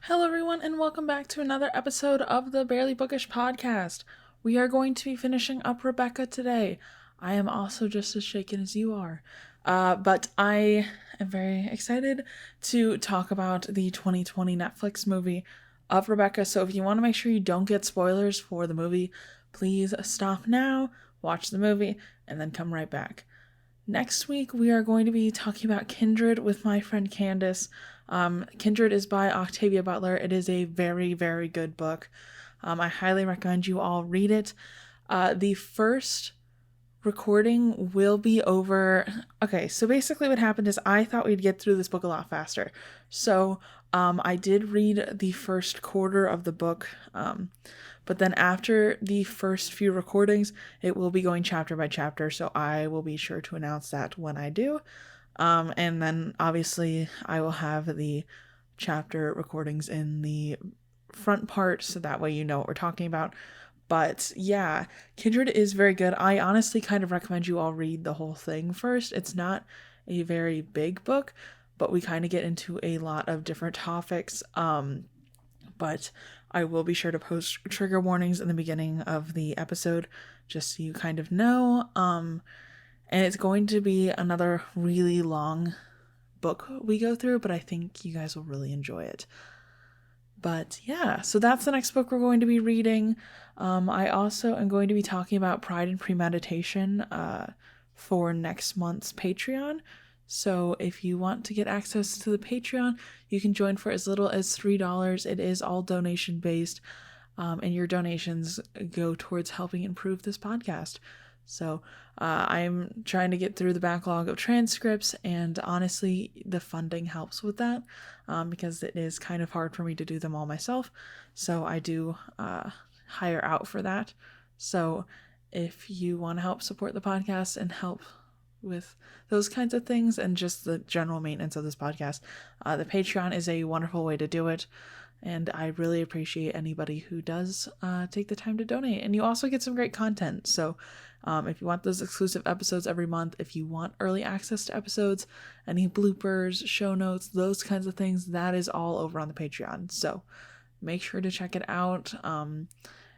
Hello, everyone, and welcome back to another episode of the Barely Bookish podcast. We are going to be finishing up Rebecca today. I am also just as shaken as you are, but I am very excited to talk about the 2020 Netflix movie of Rebecca. So, if you want to make sure you don't get spoilers for the movie, please stop now, watch the movie, and then come right back. Next week, we are going to be talking about Kindred with my friend Candace. Kindred is by Octavia Butler. It is a very, very good book. I highly recommend you all read it. The first recording will be over. Okay, so basically, what happened is I thought we'd get through this book a lot faster. So I did read the first quarter of the book. But then after the first few recordings, it will be going chapter by chapter. So I will be sure to announce that when I do. And then obviously I will have the chapter recordings in the front part so that way you know what we're talking about. But yeah, Kindred is very good. I honestly kind of recommend you all read the whole thing first. It's not a very big book, but we kind of get into a lot of different topics. But I will be sure to post trigger warnings in the beginning of the episode just so you kind of know. And it's going to be another really long book we go through, but I think you guys will really enjoy it. But yeah, so that's the next book we're going to be reading. I also am going to be talking about Pride and Premeditation for next month's Patreon. So if you want to get access to the Patreon, you can join for as little as $3. It is all donation based, and your donations go towards helping improve this podcast. So I'm trying to get through the backlog of transcripts, and honestly, the funding helps with that because it is kind of hard for me to do them all myself. So I do hire out for that. So if you want to help support the podcast and help with those kinds of things and just the general maintenance of this podcast, the Patreon is a wonderful way to do it. And I really appreciate anybody who does take the time to donate. And you also get some great content. So if you want those exclusive episodes every month, if you want early access to episodes, any bloopers, show notes, those kinds of things, that is all over on the Patreon. So make sure to check it out.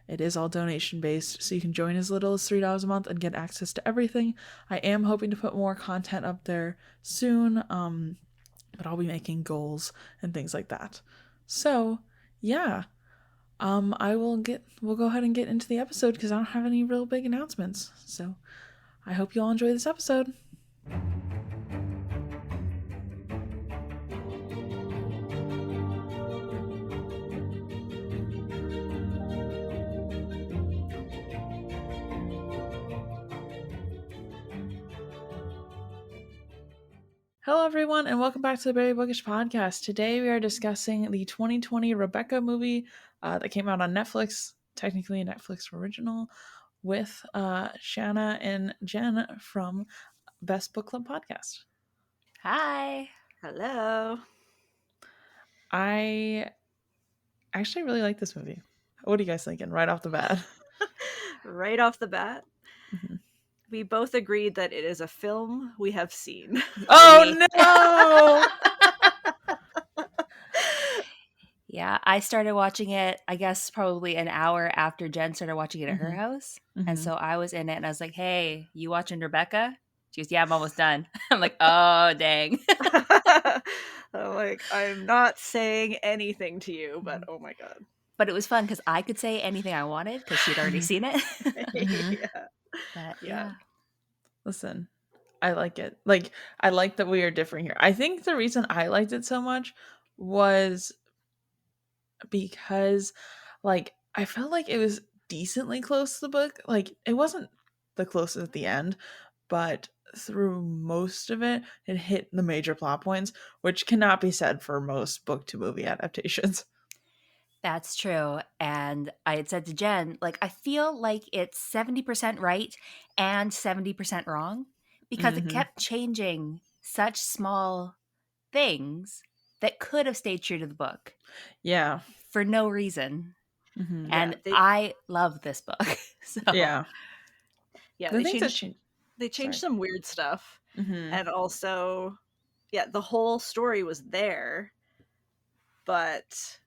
It is all donation based, so you can join as little as $3 a month and get access to everything. I am hoping to put more content up there soon, but I'll be making goals and things like that. So, yeah. We'll go ahead and get into the episode because I don't have any real big announcements. So, I hope you all enjoy this episode. Hello, everyone, and welcome back to the Barely Bookish podcast. Today, we are discussing the 2020 Rebecca movie that came out on Netflix, technically a Netflix original, with Shanna and Jen from Best Book Club podcast. Hi. Hello. I actually really like this movie. What are you guys thinking right off the bat? Right off the bat, Mm-hmm. we both agreed that it is a film we have seen. Oh no! Yeah, I started watching it, I guess, probably an hour after Jen started watching it at her Mhm. house. Mhm. And so I was in it and I was like, hey, you watching Rebecca? She goes, yeah, I'm almost done. I'm like, oh, dang. I'm like, I'm not saying anything to you, but oh my god. But it was fun because I could say anything I wanted because she'd already Mhm. seen it. Mhm. Yeah. But Yeah. Listen, I like it. Like, I like that we are different here. I think the reason I liked it so much was because, like, I felt like it was decently close to the book. Like, it wasn't the closest at the end, but through most of it, it hit the major plot points, which cannot be said for most book to movie adaptations. That's true. And I had said to Jen, like, I feel like it's 70% right and 70% wrong because it Mm-hmm. kept changing such small things that could have stayed true to the book Yeah. for no reason. Mm-hmm. And Yeah, I love this book. So Yeah. yeah, The they things that changed change. they changed Sorry. some weird stuff. Mm-hmm. And also, yeah, the whole story was there, but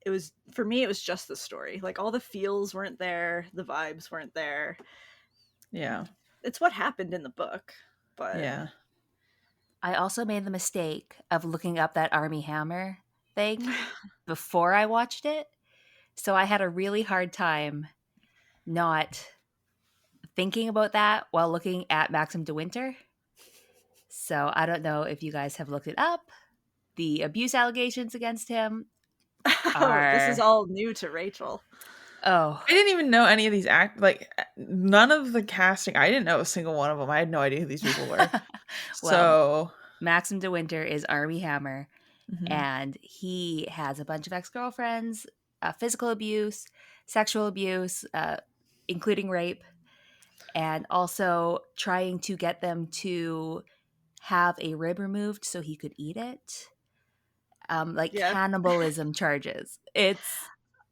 it was, for me, it was just the story. Like, all the feels weren't there, the vibes weren't there. Yeah. It's what happened in the book, but Yeah. I also made the mistake of looking up that Army Hammer thing before I watched it. So I had a really hard time not thinking about that while looking at Maxim de Winter. So I don't know if you guys have looked it up. The abuse allegations against him oh, this is are all new to Rachel. oh I didn't even know any of these none of the casting. I didn't know a single one of them. I had no idea who these people were. well, So, Maxim de Winter is Army Hammer, mhm. and he has a bunch of ex-girlfriends, physical abuse, sexual abuse, including rape, and also trying to get them to have a rib removed so he could eat it. Like Yeah. cannibalism charges. It's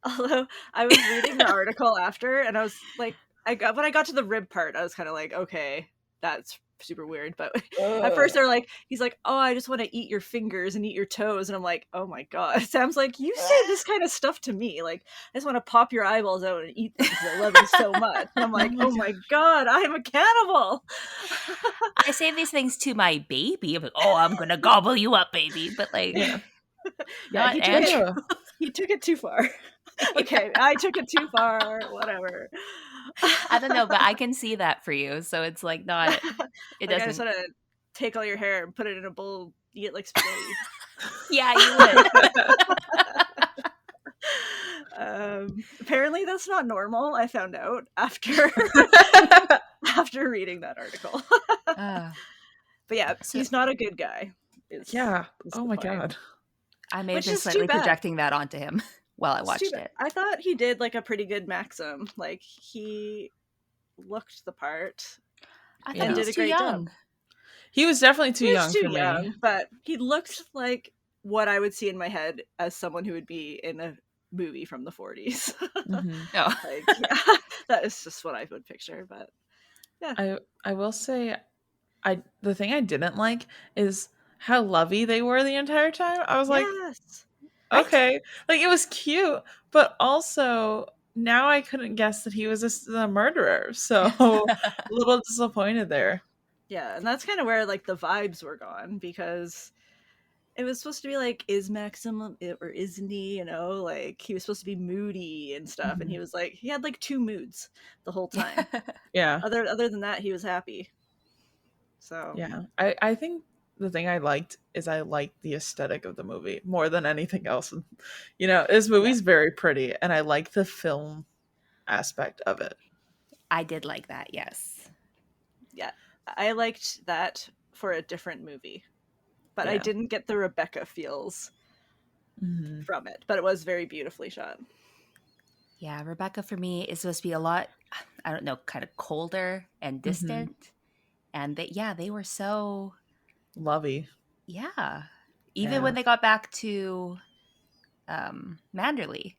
Although I was reading the article after, and I was like, when I got to the rib part, I was kind of like, okay, that's super weird. But at first, they're like, he's like, oh, I just want to eat your fingers and eat your toes, and I'm like, oh my god, Sam's like, you say this kind of stuff to me, like, I just want to pop your eyeballs out and eat them because I love you so much. And I'm like, oh my god, I'm a cannibal. I say these things to my baby. I'm like, oh, I'm gonna gobble you up, baby. But like, Yeah. Yeah, not he took it too far. Okay, I took it too far. Whatever. I don't know, but I can see that for you. So it's like not. It Like, I just doesn't. want to take all your hair and put it in a bowl, eat it like spaghetti. Yeah, you would. Apparently, that's not normal. I found out after after reading that article. But yeah, So- he's not a good guy. Yeah. is Oh the my point. god. I may have Which been is too slightly bad. projecting that onto him while I It's watched too bad. it. I thought he did like a pretty good Maxim. Like, he looked the part. I Yeah. thought he Did was a too great job. young. He was definitely too He was young too for me. young, but he looked like what I would see in my head as someone who would be in a movie from the 40s. Mhm. Oh, Like, yeah, that is just what I would picture. But I will say, the thing I didn't like is how lovey they were the entire time. I was like, yes, right? okay, like it was cute, but also now I couldn't guess that he was the murderer. So a little disappointed there. yeah, and that's kind of where like the vibes were gone, because it was supposed to be like, is Maxim or isn't he? You know, like, he was supposed to be moody and stuff, and he was like, he had like two moods the whole time. Yeah. Other than that, he was happy. So Yeah. I think the thing I liked is I liked the aesthetic of the movie more than anything else. You know, this movie's very pretty, and I like the film aspect of it. I did like that. Yes. yeah, I liked that for a different movie, but I Yeah. didn't get the Rebecca feels Mhm. from it. But it was very beautifully shot. Yeah, Rebecca for me is supposed to be a lot, I don't know, kind of colder and distant. And they were so, Lovey. yeah. Even Yeah. when they got back to Manderley,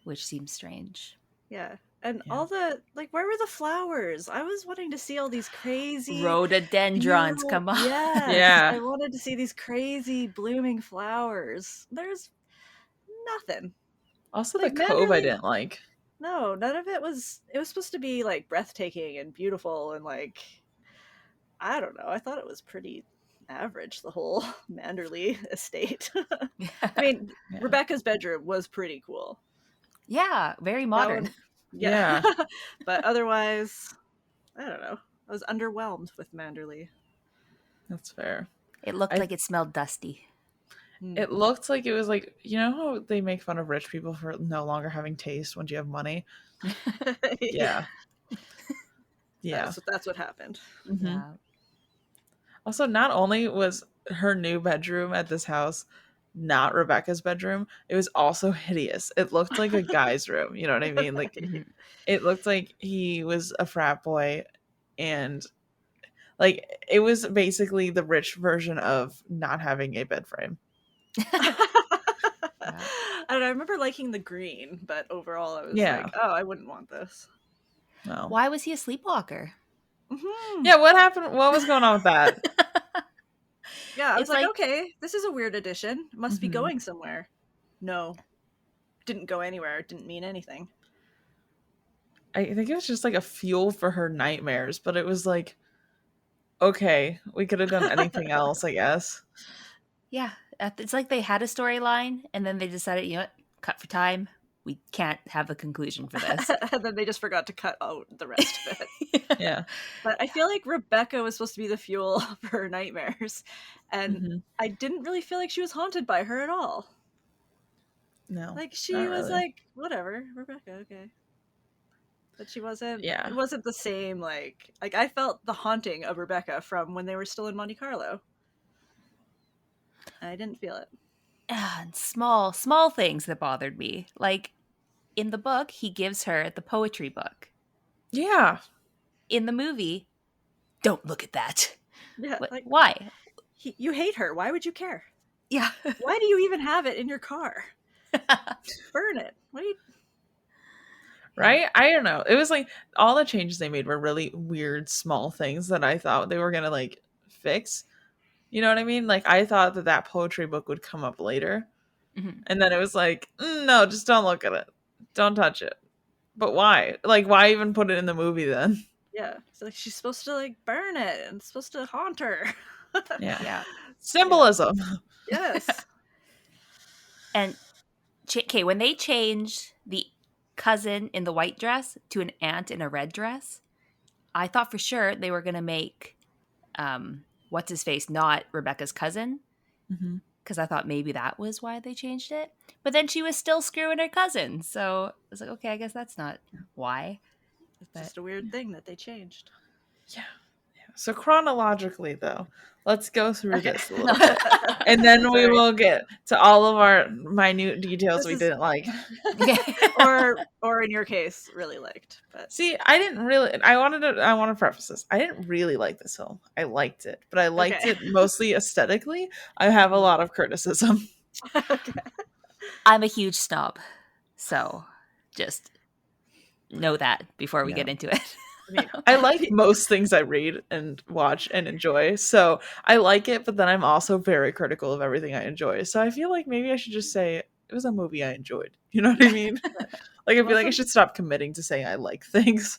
which seems strange. Yeah. And Yeah. all the, like, where were the flowers? I was wanting to see all these crazy Rhododendrons, beautiful- come on. Yes, Yeah. I wanted to see these crazy blooming flowers. There's nothing. Also, Like, the cove I Manderley- didn't like. No, none of it was. It was supposed to be like breathtaking and beautiful, and like, I don't know. I thought it was pretty average, the whole Manderley estate. I mean, Yeah. Rebecca's bedroom was pretty cool. Yeah, very That modern. one- yeah. But otherwise, I don't know. I was underwhelmed with Manderley. That's fair. It looked I- like it smelled dusty. It looked like it was like, you know how they make fun of rich people for no longer having taste once you have money? Yeah. Yeah. That's what happened. Mhm. Yeah. Also, not only was her new bedroom at this house not Rebecca's bedroom, it was also hideous. It looked like a guy's room. You know what I mean? Like, it looked like he was a frat boy, and like it was basically the rich version of not having a bed frame. I don't know, I remember liking the green, but overall I was like, oh, I wouldn't want this. No. Why was he a sleepwalker? Mm-hmm. Yeah, what happened? What was going on with that? Yeah, I was It's like, like- okay, this is a weird addition. It must be Mhm. going somewhere. No. didn't go anywhere. It didn't mean anything. I think it was just like a fuel for her nightmares, but it was like, okay, we could have done anything else, I guess. Yeah, it's like they had a storyline, and then they decided, you know what, cut for time. We can't have a conclusion for this. And then they just forgot to cut out the rest of it. Yeah. But I feel like Rebecca was supposed to be the fuel for her nightmares. And I didn't really feel like she was haunted by her at all. No. Like, she not was really. like, whatever, Rebecca, okay. But she wasn't, it wasn't the same, like I felt the haunting of Rebecca from when they were still in Monte Carlo. I didn't feel it. And small things that bothered me. Like, in the book, he gives her the poetry book. Yeah. In the movie, don't look at that. Yeah, like, why? You hate her. Why would you care? Yeah. Why do you even have it in your car? Burn it. What do you... Right? I don't know. It was like all the changes they made were really weird, small things that I thought they were going to like fix. You know what I mean? Like, I thought that poetry book would come up later. Mm-hmm. And then it was like, no, just don't look at it. Don't touch it. But why? Like, why even put it in the movie then? Yeah. It's like she's supposed to like burn it and it's supposed to haunt her. Yeah. Symbolism. Yes. And, okay, when they changed the cousin in the white dress to an aunt in a red dress, I thought for sure they were going to make what's his face not Rebecca's cousin, because I thought maybe that was why they changed it. But then she was still screwing her cousin, so I was like, okay, I guess that's not why. It's just a weird thing that they changed. Yeah. So chronologically, though, let's go through this a little bit. And then we will get to all of our minute details didn't like. or in your case, really liked. But see, I didn't really. I want to preface this. I didn't really like this film. I liked it, but I liked it mostly aesthetically. I have a lot of criticism. Okay. I'm a huge snob, so just know that before we get into it. I like most things I read and watch and enjoy, so I like it, but then I'm also very critical of everything I enjoy. So I feel like maybe I should just say it was a movie I enjoyed. You know what I mean? Like, I feel like I should stop committing to saying I like things.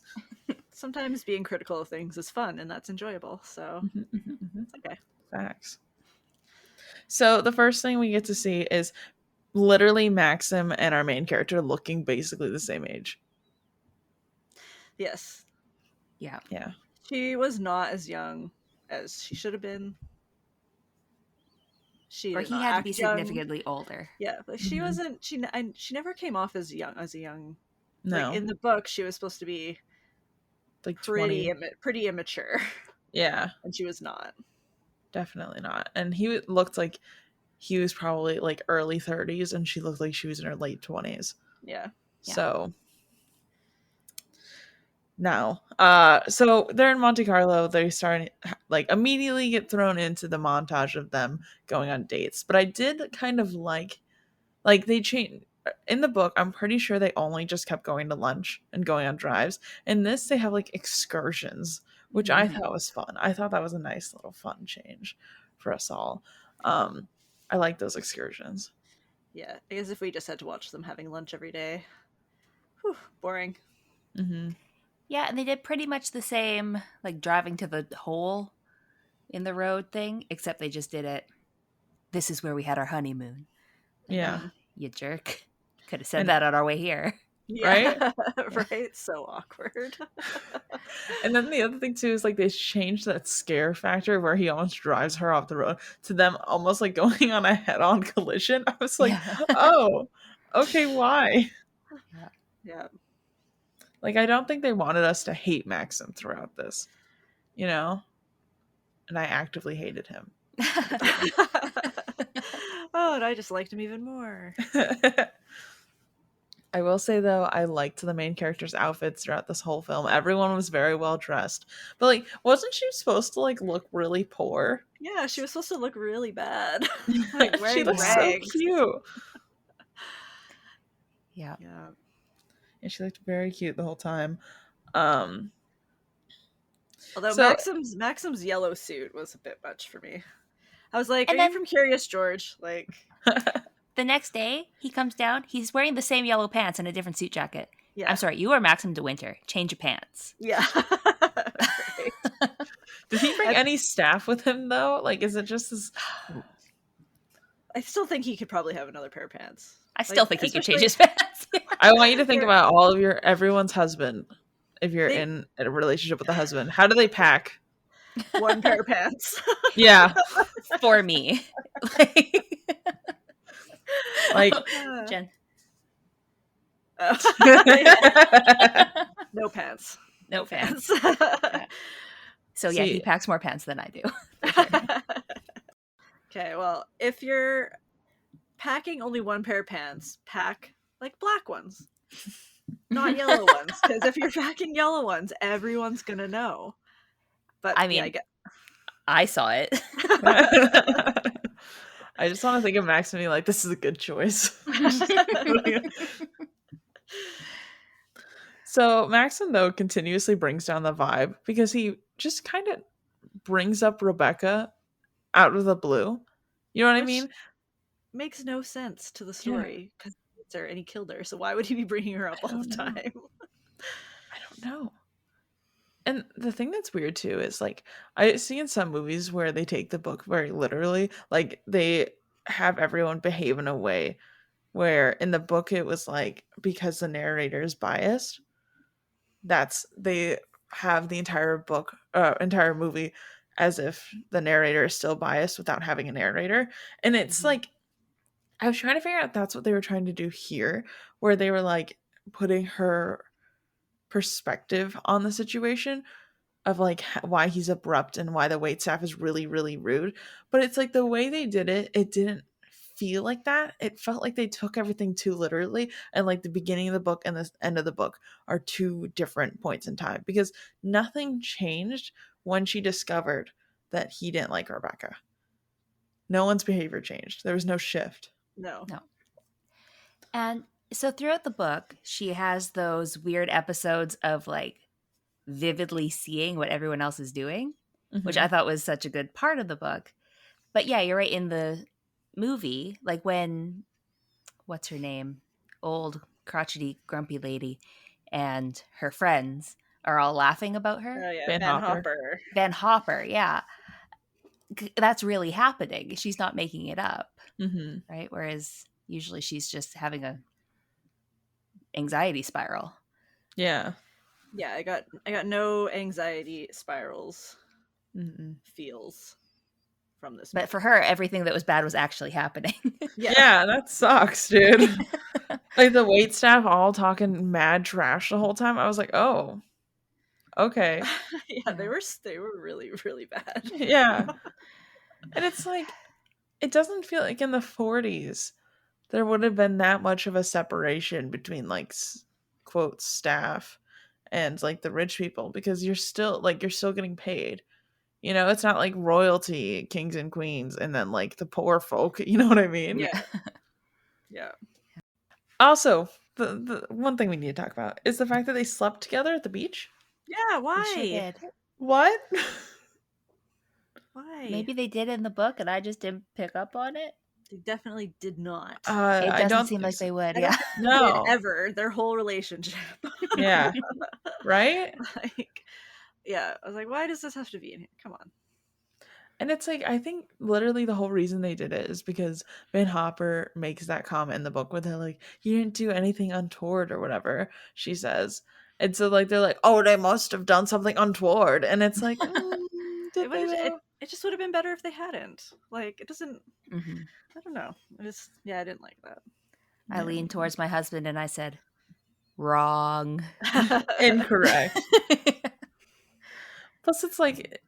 Sometimes being critical of things is fun and that's enjoyable, so it's okay. Facts. So the first thing we get to see is literally Maxim and our main character looking basically the same age. Yes. Yeah. She was not as young as she should have been. He had to be significantly older. Yeah, but she wasn't. She never came off as young. No. Like, in the book, she was supposed to be like pretty immature. Yeah, and she was not. Definitely not. And he looked like he was probably like early 30s, and she looked like she was in her late 20s. Yeah. So. Now, so they're in Monte Carlo. They start like immediately get thrown into the montage of them going on dates. But I did kind of like they changed in the book. I'm pretty sure they only just kept going to lunch and going on drives. In this, they have like excursions, which I thought was fun. I thought that was a nice little fun change for us all. I like those excursions. Yeah, I guess if we just had to watch them having lunch every day, whew, boring. Mm-hmm. Yeah, and they did pretty much the same, like driving to the hole in the road thing, except they just did it. This is where we had our honeymoon. Yeah. You jerk. Could have said that on our way here. Yeah. Right? So awkward. And then the other thing too is like they changed that scare factor where he almost drives her off the road to them almost like going on a head-on collision. I was like, oh, okay, why? Yeah. Like, I don't think they wanted us to hate Maxim throughout this, you know? And I actively hated him. Oh, and I just liked him even more. I will say, though, I liked the main character's outfits throughout this whole film. Everyone was very well dressed. But, like, wasn't she supposed to, like, look really poor? Yeah, she was supposed to look really bad. Like, wearing she looks rags. so cute. Yeah. And she looked very cute the whole time. Although Maxim's yellow suit was a bit much for me. I was like, are you from Curious George? Like, The next day, he comes down. He's wearing the same yellow pants and a different suit jacket. Yeah. I'm sorry, you are Maxim de Winter. Change your pants. Yeah. Right. Did he bring any staff with him though? Like, is it just his? I still think he could probably have another pair of pants. I still Like, think he could especially- change his pants. I want you to think about all of everyone's husband. If you're in a relationship with a husband, how do they pack? One pair of pants. Yeah, For me. like Jen. No pants. No pants. Yeah. So yeah, See- he packs more pants than I do. Okay, well, if you're packing only one pair of pants, pack like black ones, not yellow ones. Because if you're packing yellow ones, everyone's gonna know. But I mean, yeah, I saw it. I just want to think of Max and be like, this is a good choice. So Maxim though continuously brings down the vibe because he just kind of brings up Rebecca out of the blue. You know what I mean? makes no sense to the story because he hates her and he killed her. So why would he be bringing her up all the don't know. time? I don't know. And the thing that's weird too is like I see in some movies where they take the book very literally, like they have everyone behave in a way where in the book it was like because the narrator is biased, they have the entire entire movie as if the narrator is still biased without having a narrator. And it's like I was trying to figure out if that's what they were trying to do here, where they were like putting her perspective on the situation of like why he's abrupt and why the waitstaff is really, really rude. But it's like the way they did it, it didn't feel like that. It felt like they took everything too literally, and like the beginning of the book and the end of the book are two different points in time because nothing changed when she discovered that he didn't like Rebecca. No one's behavior changed. There was no shift. No. And so throughout the book, she has those weird episodes of like vividly seeing what everyone else is doing, which I thought was such a good part of the book. But yeah, you're right. In the movie, like when, what's her name? Old, crotchety, grumpy lady and her friends are all laughing about her. Oh yeah, Van Van Hopper. Hopper. Van Hopper, yeah. That's really happening. She's not making it up, right? Whereas usually she's just having a anxiety spiral. Yeah. Yeah, I got no anxiety spirals Mm-mm. feels from this. But for her, everything that was bad was actually happening. Yeah, that sucks, dude. Like the wait staff all talking mad trash the whole time. I was like, oh, okay. Yeah, they were really, really bad. Yeah. And it's like, it doesn't feel like in the 40s there would have been that much of a separation between like quote staff and like the rich people because you're still getting paid. You know, it's not like royalty, kings and queens, and then like the poor folk. You know what I mean? Yeah. Yeah. Also, the one thing we need to talk about is the fact that they slept together at the beach. Yeah, why? They sure did. What? Why? Maybe they did in the book and I just didn't pick up on it. They definitely did not. It I doesn't don't seem think like so. they would. I Yeah. don't No. ever their whole relationship. Yeah. Right? Like, yeah, I was like, why does this have to be in here? Come on. And it's like, I think literally the whole reason they did it is because Van Hopper makes that comment in the book where they're like, you didn't do anything untoward or whatever, she says. And so like, they're like, oh, they must have done something untoward. And it's like, did they though? It just would have been better if they hadn't. Like, it doesn't, Mhm. I don't know. I didn't like that. I leaned towards my husband and I said, wrong. Incorrect. Plus, it's like,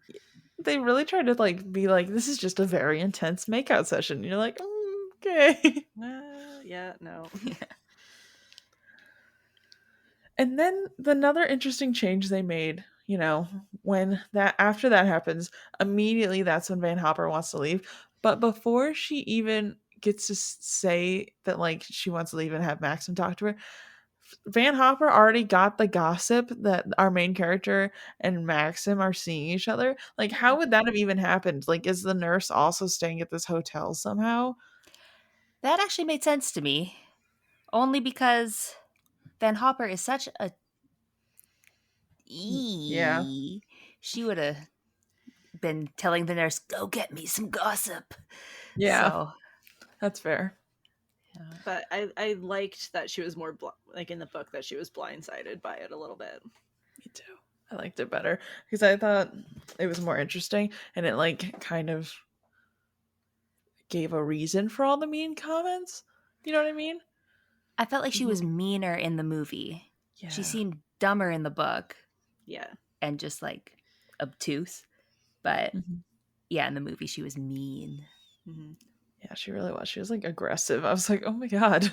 they really tried to like be like, this is just a very intense makeout session. And you're like, okay. Yeah, no. And then another interesting change they made, you know, after that happens, immediately that's when Van Hopper wants to leave. But before she even gets to say that like she wants to leave and have Maxim talk to her, Van Hopper already got the gossip that our main character and Maxim are seeing each other. Like, how would that have even happened? Like, is the nurse also staying at this hotel somehow? That actually made sense to me. Only because Van Hopper is such a Yeah. she would have been telling the nurse, "Go get me some gossip." Yeah. So, That's fair. But I liked that she was more like in the book that she was blindsided by it a little bit. Me too. I liked it better because I thought it was more interesting and it like kind of gave a reason for all the mean comments. You know what I mean? I felt like she was Mhm. meaner in the movie. Yeah. She seemed dumber in the book Yeah. and just like obtuse. But Mhm. yeah, in the movie, she was mean. Mm-hmm. Yeah, she really was. She was like aggressive. I was like, oh my God.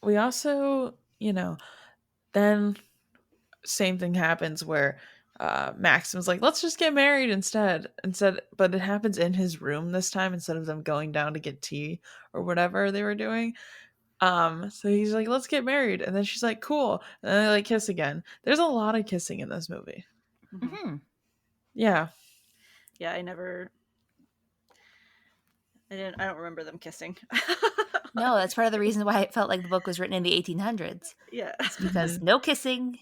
We also, then same thing happens where Maxim's like, let's just get married instead. But it happens in his room this time instead of them going down to get tea or whatever they were doing. So he's like, let's get married. And then she's like, cool. And then they like kiss again. There's a lot of kissing in this movie. Mm-hmm. Hmm. Yeah. Yeah, I don't remember them kissing. No, that's part of the reason why it felt like the book was written in the 1800s. Yeah. It's because Mhm. no kissing,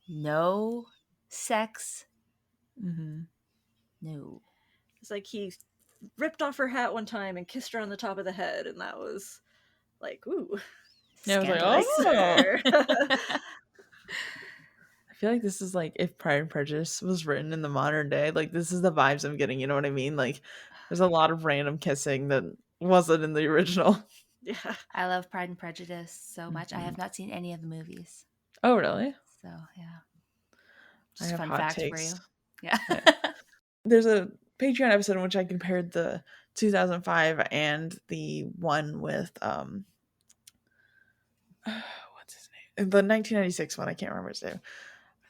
no sex, Mm-hmm. no. It's like he ripped off her hat one time and kissed her on the top of the head, and that was like, ooh, Yeah, I was like, Scandalous. oh. I feel like this is like if Pride and Prejudice was written in the modern day, like this is the vibes I'm getting, you know what I mean? Like there's a lot of random kissing that wasn't in the original. Yeah. I love Pride and Prejudice so much. I Mhm. have not seen any of the movies. Oh, really? So, yeah. I Just have fun hot fact for takes. you. Yeah. Yeah. There's a Patreon episode in which I compared the 2005 and the one with what's his name? The 1996 one, I can't remember his name.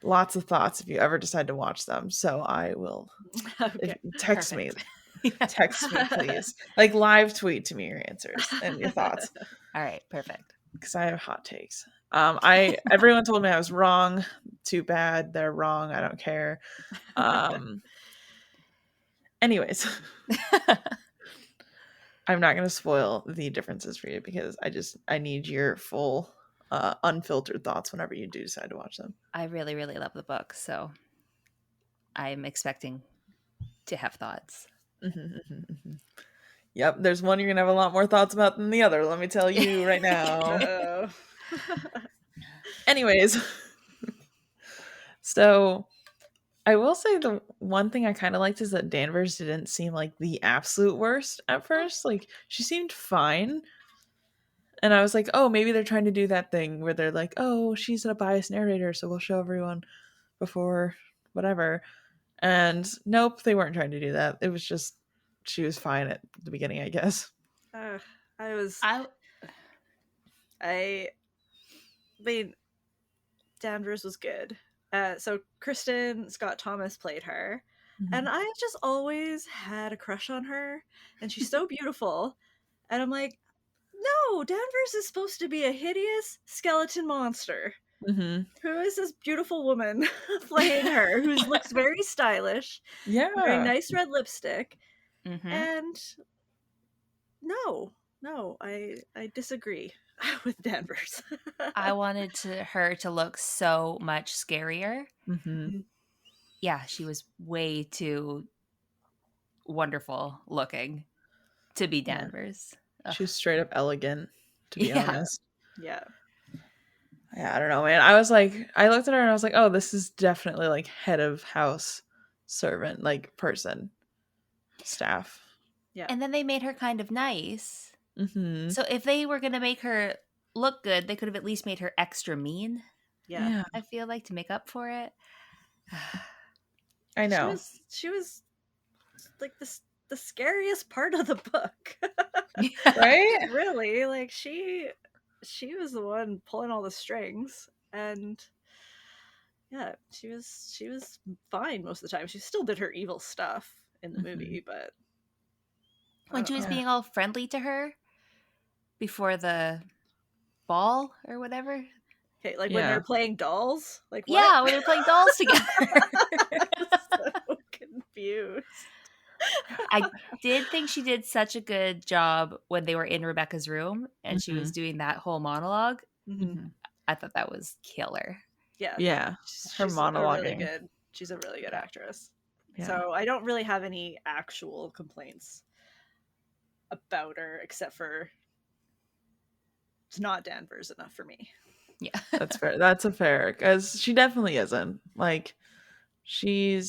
Lots of thoughts if you ever decide to watch them. So I will Okay. text Perfect. me. Text me, please. Like live tweet to me your answers and your thoughts. All right. Perfect. Because I have hot takes. Everyone told me I was wrong. Too bad. They're wrong. I don't care. Anyways, I'm not going to spoil the differences for you because I need your full unfiltered thoughts whenever you do decide to watch them. I really, really love the book. So I'm expecting to have thoughts. Yep, there's one you're going to have a lot more thoughts about than the other. Let me tell you right now. Uh-oh. Anyways, so I will say the one thing I kind of liked is that Danvers didn't seem like the absolute worst at first. Like she seemed fine. And I was like, oh, maybe they're trying to do that thing where they're like, oh, she's a biased narrator, so we'll show everyone before whatever. And nope, they weren't trying to do that. It was just she was fine at the beginning, I guess. I mean, Danvers was good. So Kristen Scott Thomas played her, and I just always had a crush on her, and she's so beautiful. And I'm like, no, Danvers is supposed to be a hideous skeleton monster. Mm-hmm. Who is this beautiful woman playing her, who looks very stylish, wearing Yeah. nice red lipstick, Mm-hmm. and no, I disagree with Danvers. I wanted her to look so much scarier. Mm-hmm. Yeah, she was way too wonderful looking to be Yeah. Danvers. She was straight up elegant, to be Yeah. honest. Yeah. Yeah, I don't know, man. I was like, I looked at her and I was like, oh, this is definitely like head of house servant, like person, staff. Yeah. And then they made her kind of nice. Mm-hmm. So if they were going to make her look good, they could have at least made her extra mean. Yeah. I feel like, to make up for it. I know. She was like the scariest part of the book. Right? Really, like she was the one pulling all the strings, and yeah, she was fine most of the time. She still did her evil stuff in the movie, but When she was Yeah. being all friendly to her before the ball or whatever. okay, like when Yeah. they're playing dolls, Yeah, what? when they're playing dolls together. I was so confused. I did think she did such a good job when they were in Rebecca's room and she was doing that whole monologue. Mhm. I thought that was killer. Yeah. Yeah, her She's a really monologuing. good. She's a really good Yeah. actress. Yeah. So I don't really have any actual complaints about her, except for it's not Danvers enough for me. Yeah. That's fair. That's a fair, because she definitely isn't. Like, she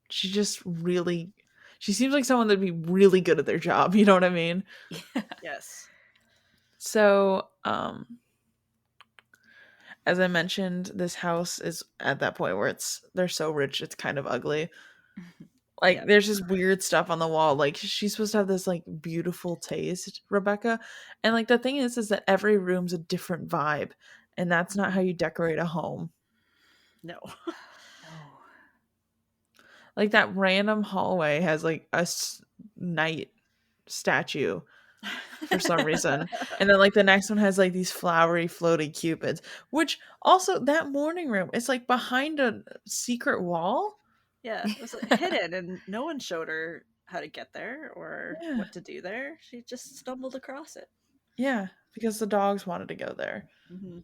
just really, she seems like someone that'd be really good at their job. You know what I mean? Yes. So, as I mentioned, this house is at that point where they're so rich, it's kind of ugly. Like, Yeah. there's just weird stuff on the wall. Like, she's supposed to have this like beautiful taste, Rebecca. And like the thing is that every room's a different vibe. And that's not how you decorate a home. No. No. Like, that random hallway has like a knight statue for some reason. And then like the next one has like these flowery floaty cupids, which also that morning room is like behind a secret wall. Yeah, it was hidden, and no one showed her how to get there or Yeah. what to do there. She just stumbled across it. Yeah, because the dogs wanted to go there. Mm-hmm.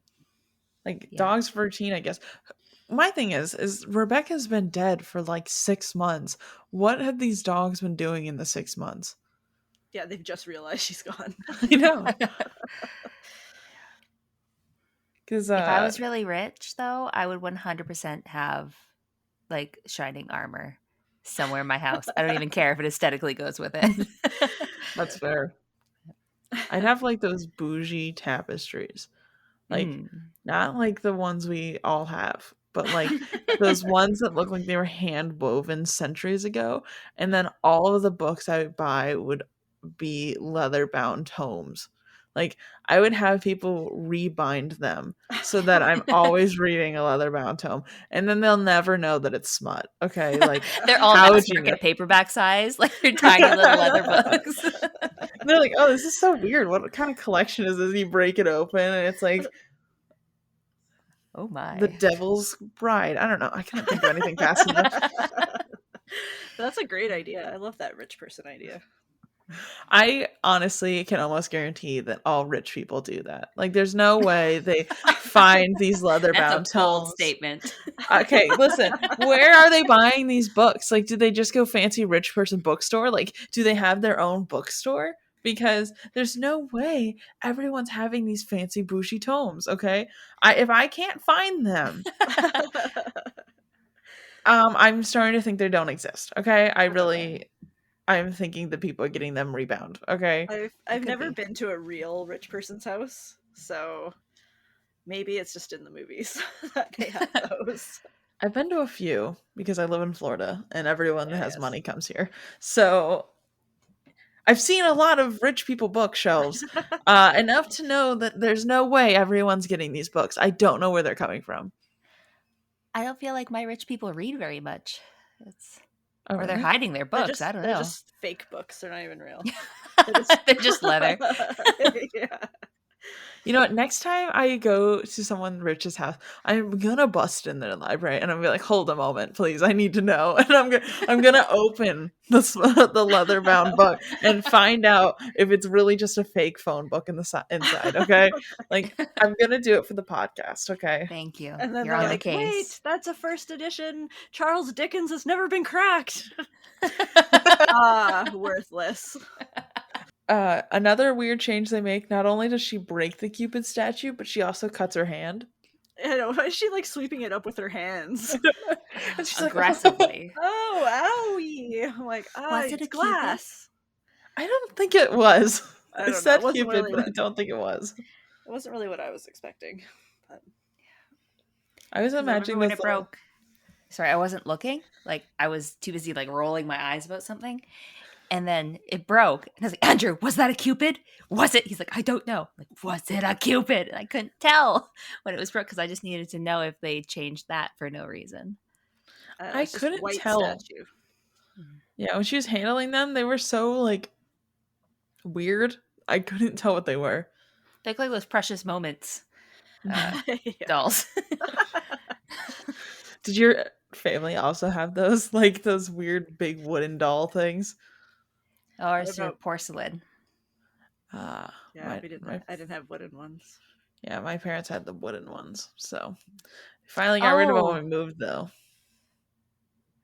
Like, Yeah. dogs for routine, I guess. My thing is Rebecca's been dead for like 6 months. What have these dogs been doing in the 6 months? Yeah, they've just realized she's gone. I know. Because If I was really rich, though, I would 100% have like shining armor somewhere in my house. I don't even care if it aesthetically goes with it. that's fair. I'd have like those bougie tapestries. Like, not like the ones we all have, but like those ones that look like they were hand woven centuries ago. And then all of the books I would buy would be leather bound tomes. Like, I would have people rebind them so that I'm always reading a leather bound tome. And then they'll never know that it's smut. Okay. Like, They're all how mass would you know? market paperback size, like they're tiny little leather books. They're like, oh, this is so weird. What kind of collection is this? You break it open and it's like Oh my. The Devil's Bride. I don't know. I can't think of anything fast enough. That's a great idea. I love that rich person idea. I honestly can almost guarantee that all rich people do that. Like, there's no way they find these leather bound That's a bold tomes. statement. Okay, listen, where are they buying these books? Like, do they just go fancy rich person bookstore? Like, do they have their own bookstore? Because there's no way everyone's having these fancy bougie tomes. Okay, if I can't find them, I'm starting to think they don't exist. Okay, I'm thinking that people are getting them rebound. Okay, I've never been to a real rich person's house, so maybe it's just in the movies that they have those. I've been to a few because I live in Florida and everyone that has Yes. money comes here. So I've seen a lot of rich people bookshelves, enough to know that there's no way everyone's getting these books. I don't know where they're coming from. I don't feel like my rich people read very much. Oh, or they're really? hiding their books. I don't know. They're just fake books. They're not even real. They're just leather. Yeah. You know what? Next time I go to someone rich's house, I'm gonna bust in their library and I'm gonna be like, "Hold a moment, please. I need to know." And I'm gonna open the leather bound book and find out if it's really just a fake phone book in the inside. Okay, like, I'm gonna do it for the podcast. Okay. Thank you. And then You're they're on like, the case. "Wait, that's a first edition. Charles Dickens has never been cracked." Worthless. Another weird change they make. Not only does she break the Cupid statue, but she also cuts her hand. I know. Why is she like sweeping it up with her hands? And she's Aggressively. Oh, owie! I'm like, Was it it's a Cupid? glass. I don't think it was. I I don't know. said It wasn't Cupid, really but I what- don't think it was. It wasn't really what I was expecting. But I was 'Cause I remember imagining when this it broke. Sorry, I wasn't looking. Like, I was too busy like rolling my eyes about something. And then it broke. And I was like, Andrew, was that a Cupid? Was it? He's like, I don't know. I'm like, was it a Cupid? And I couldn't tell when it was broke because I just needed to know if they changed that for no reason. I it's just couldn't white tell. Statue. Yeah, when she was handling them, they were so like weird. I couldn't tell what they were. They look like those Precious Moments Yeah. dolls. Did your family also have those, like those weird big wooden doll things? Ours are about porcelain. yeah, we didn't. I didn't have wooden ones. Yeah, my parents had the wooden ones, so finally got rid of them Oh, when we moved, though.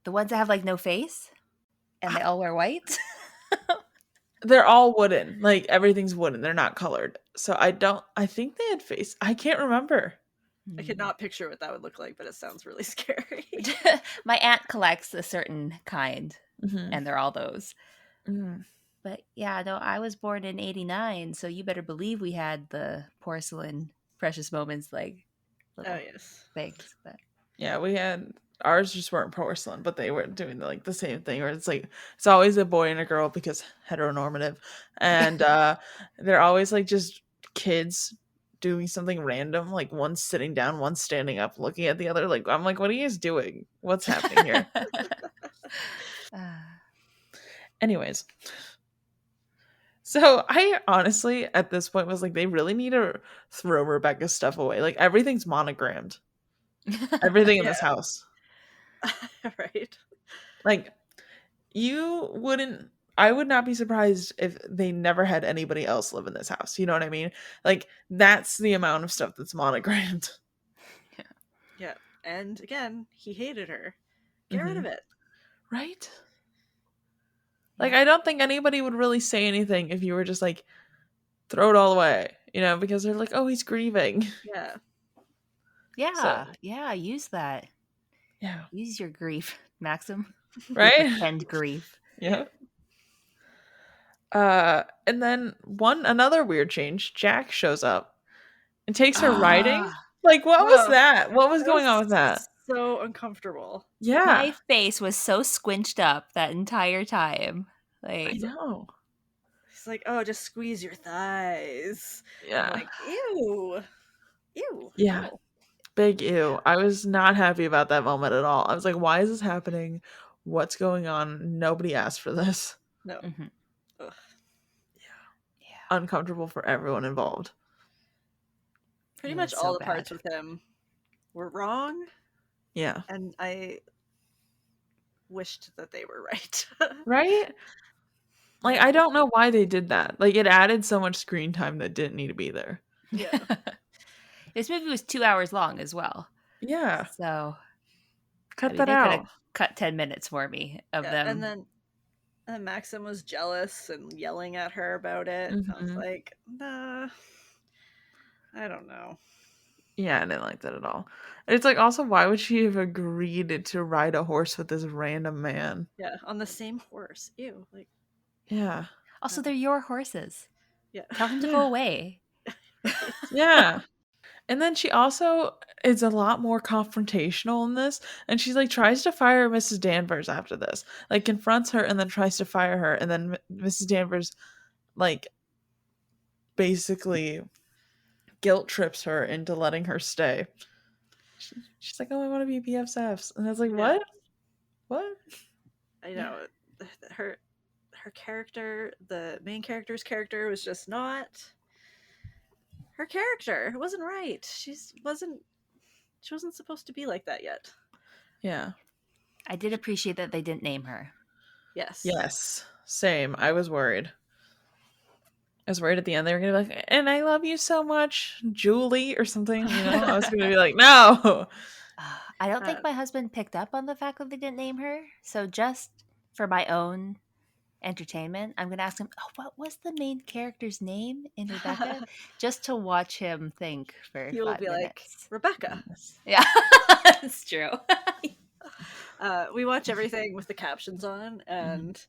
the ones that have like no face and they all wear white. They're all wooden, like everything's wooden. They're not colored, so I think they had face. I can't remember. I could not picture what that would look like, but it sounds really scary. My aunt collects a certain kind, Mm-hmm. and they're all those. Mm-hmm. But yeah, no, I was born in '89, so you better believe we had the porcelain precious moments, like little Oh yes. things. But Yeah, we had ours just weren't porcelain, but they were doing like the same thing where it's like it's always a boy and a girl because heteronormative. And they're always like just kids doing something random, like one's sitting down, one's standing up, looking at the other. Like I'm like, what are you guys doing? What's happening here? Anyways. So I honestly at this point was like, they really need to throw Rebecca's stuff away. Like everything's monogrammed. Everything in Yeah. this house. Right. Like I would not be surprised if they never had anybody else live in this house. You know what I mean? Like that's the amount of stuff that's monogrammed. Yeah. And again, he hated her. Get rid of it. Right? Like I don't think anybody would really say anything if you were just like throw it all away, you know, because they're like, "Oh, he's grieving." Yeah. Yeah, yeah, use that. Yeah. Use your grief, Maxim. Right? Pretend grief. Yeah. And then another weird change, Jack shows up and takes her riding. Like, what was Oh, that? What was that going was on with that? So uncomfortable. Yeah. My face was so squinched up that entire time. I Like, know. He's like, "Oh, just squeeze your thighs." Yeah. I'm like, ew, ew. Yeah. No. Big ew. I was not happy about that moment at all. I was like, why is this happening? What's going on? Nobody asked for this. No. mhm. Ugh. Yeah. Uncomfortable for everyone involved. Pretty It much was all so the parts bad. with him were wrong, Yeah. and I wished that they were right. Right? Like, I don't know why they did that. Like, it added so much screen time that didn't need to be there. Yeah. This movie was 2 hours long as well. Yeah. So, Cut I mean, that they could have out. cut 10 minutes for me of Yeah, them. and then Maxim was jealous and yelling at her about it. I was Mhm. like, nah, I don't know. Yeah, I didn't like that at all. And it's like, also, why would she have agreed to ride a horse with this random man? Yeah, on the same horse. Ew. Like, Yeah. Also, they're your horses. yeah. Tell them to Yeah. go away. Yeah. And then she also is a lot more confrontational in this. And she's like tries to fire Mrs. Danvers after this. Like confronts her and then tries to fire her. And then Mrs. Danvers like basically guilt trips her into letting her stay. She's like, "Oh, I want to be BFFs." And I was like, Yeah. "What? What?" I know. Her character, the main character's character, was just not her character. It wasn't right. She wasn't supposed to be like that yet. Yeah. I did appreciate that they didn't name her. Yes. Yes. Same. I was worried. I was worried at the end they were gonna be like, "And I love you so much, Julie," or something. You know, I was gonna be like, "No." I don't think my husband picked up on the fact that they didn't name her. So just for my own entertainment, I'm going to ask him, "Oh, what was the main character's name in Rebecca?" Just to watch him think for He will 5 be like, minutes. Rebecca. Yeah, it's true. We watch everything with the captions on, and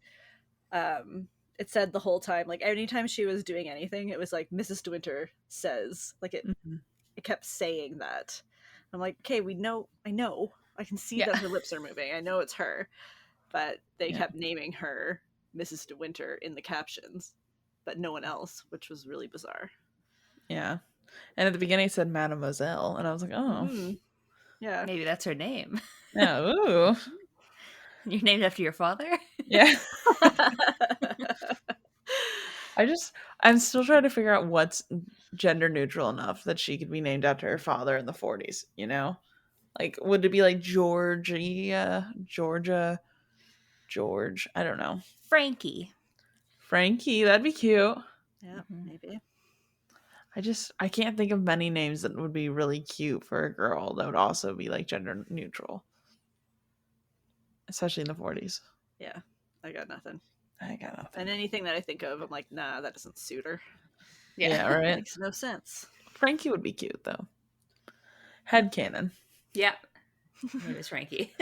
it said the whole time, like anytime she was doing anything, it was like Mrs. De Winter says, like it kept saying that. I'm like, okay, I know, I can see that her lips are moving. I know it's her, but they kept naming her Mrs. De Winter in the captions, but no one else, which was really bizarre. Yeah. And at the beginning it said Mademoiselle, and I was like, "Oh." Yeah. Maybe that's her name. Yeah, ooh. You're named after your father? Yeah. I'm still trying to figure out what's gender neutral enough that she could be named after her father in the 40s, you know? Like, would it be like Georgia, George? I don't know. Frankie. Frankie, that'd be cute. Yeah, maybe. I can't think of many names that would be really cute for a girl that would also be like gender neutral. Especially in the 40s. Yeah, I got nothing. I got nothing. And anything that I think of, I'm like, nah, that doesn't suit her. Yeah, right? Makes no sense. Frankie would be cute, though. Headcanon. Yeah. It was Frankie.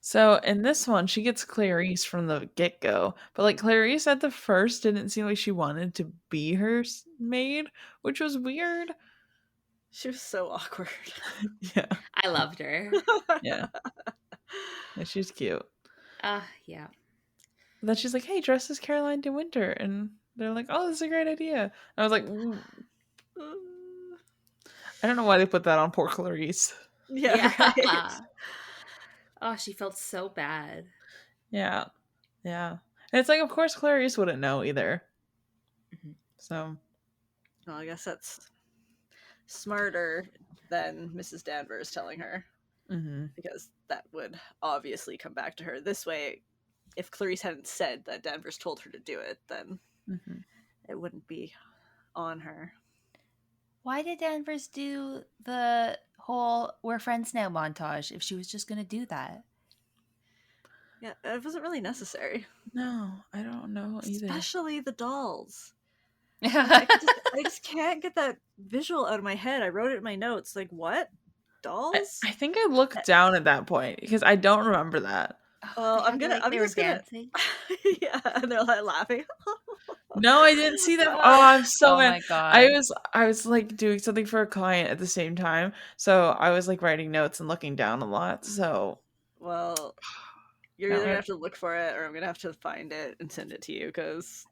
So in this one, she gets Clarice from the get-go. But like Clarice at the first didn't seem like she wanted to be her maid, which was weird. She was so awkward. Yeah. I loved her. Yeah. Yeah, she's cute. Yeah. And then she's like, hey, dress as Caroline de Winter. And they're like, oh, this is a great idea. And I was like, I don't know why they put that on poor Clarice. Yeah. Right. Oh, she felt so bad. Yeah. Yeah. And it's like, of course, Clarice wouldn't know either. Mm-hmm. So. Well, I guess that's smarter than Mrs. Danvers telling her. Mm-hmm. Because that would obviously come back to her. This way, if Clarice hadn't said that Danvers told her to do it, then it wouldn't be on her. Why did Danvers do the whole "we're friends now" montage if she was just going to do that? Yeah, it wasn't really necessary. No, I don't know either. Especially the dolls. I just can't get that visual out of my head. I wrote it in my notes. Like, what? Dolls? I think I looked down at that point because I don't remember that. Well, I'm just dancing. Yeah, and they're like laughing. No, I didn't see that. Oh, I'm so mad. My god. I was like doing something for a client at the same time, so I was like writing notes and looking down a lot. So, well, you're either gonna have to look for it, or I'm gonna have to find it and send it to you because